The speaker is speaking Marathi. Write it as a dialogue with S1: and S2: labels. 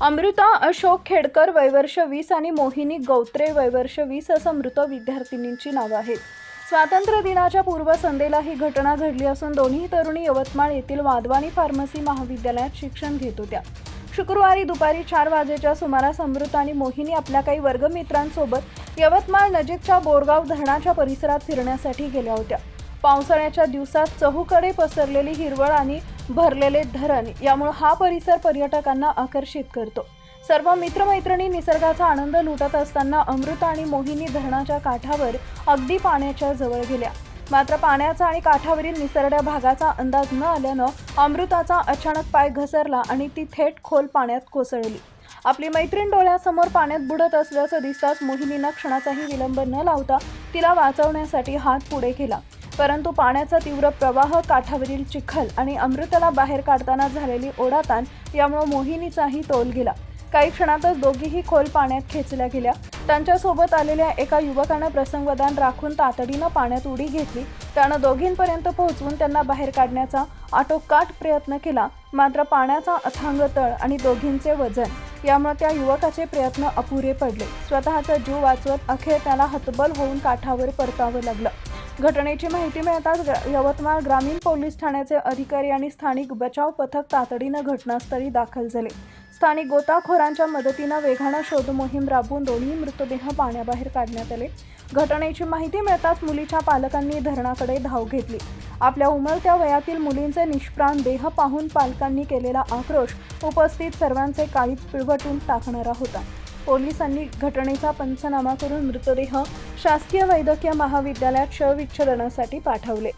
S1: अमृता अशोक खेडकर वयवर्ष 20 आणि मोहिनी गौत्रे वयवर्ष 20 असं मृत विद्यार्थिनींची नावं आहेत. स्वातंत्र्य दिनाच्या पूर्वसंध्येला ही घटना घडली असून दोन्ही तरुणी यवतमाळ येथील वाधवानी फार्मसी महाविद्यालयात शिक्षण घेत होत्या. शुक्रवारी दुपारी 4 वाजेच्या सुमारास अमृता आणि मोहिनी आपल्या काही वर्गमित्रांसोबत यवतमाळ नजीकच्या बोरगाव धरणाच्या परिसरात फिरण्यासाठी गेल्या होत्या. पावसाळ्याच्या दिवसात चहूकडे पसरलेली हिरवळ आणि भरलेले धरण यामुळे हा परिसर पर्यटकांना आकर्षित करतो. सर्व मित्रमैत्रिणी निसर्गाचा आनंद लुटत असताना अमृता आणि मोहिनी धरणाच्या काठावर अगदी पाण्याच्या जवळ गेल्या. मात्र पाण्याचा आणि काठावरील निसरड्या भागाचा अंदाज न आल्यानं अमृताचा अचानक पाय घसरला आणि ती थेट खोल पाण्यात कोसळली. आपली मैत्रीण डोळ्यासमोर पाण्यात बुडत असल्याचं दिसताच मोहिनीनं क्षणाचाही विलंब न लावता तिला वाचवण्यासाठी हात पुढे केला. परंतु पाण्याचा तीव्र प्रवाह, काठावरील चिखल आणि अमृताला बाहेर काढताना झालेली ओढाताण यामुळे मोहिनीचाही तोल गेला. काही क्षणातच दोघीही खोल पाण्यात खेचल्या गेल्या. त्यांच्यासोबत आलेल्या एका युवकानं प्रसंगवधान राखून तातडीनं पाण्यात उडी घेतली. त्यानं दोघींपर्यंत पोहोचून त्यांना बाहेर काढण्याचा आटोकाट प्रयत्न केला. मात्र पाण्याचा अथांग तळ आणि दोघींचे वजन यामुळे त्या युवकाचे प्रयत्न अपुरे पडले. स्वतःचा जीव वाचवत अखेर त्याला हतबल होऊन काठावर परतावं लागलं. घटनेची माहिती मिळताच यवतमाळ ग्रामीण पोलीस ठाण्याचे अधिकारी आणि स्थानिक बचाव पथक तातडीनं घटनास्थळी दाखल झाले. स्थानिक गोताखोरांच्या मदतीनं वेगानं शोध मोहीम राबवून दोन्ही मृतदेह पाण्याबाहेर काढण्यात आले. घटनेची माहिती मिळताच मुलीच्या पालकांनी धरणाकडे धाव घेतली. आपल्या उमलत्या वयातील मुलींचे निष्प्राण देह पाहून पालकांनी केलेला आक्रोश उपस्थित सर्वांचे काळीज पिळवटून टाकणारा होता. पोलिसांनी घटनेचा पंचनामा करून मृतदेह शासकीय वैद्यकीय महाविद्यालयात शवविच्छेदनासाठी पाठवले.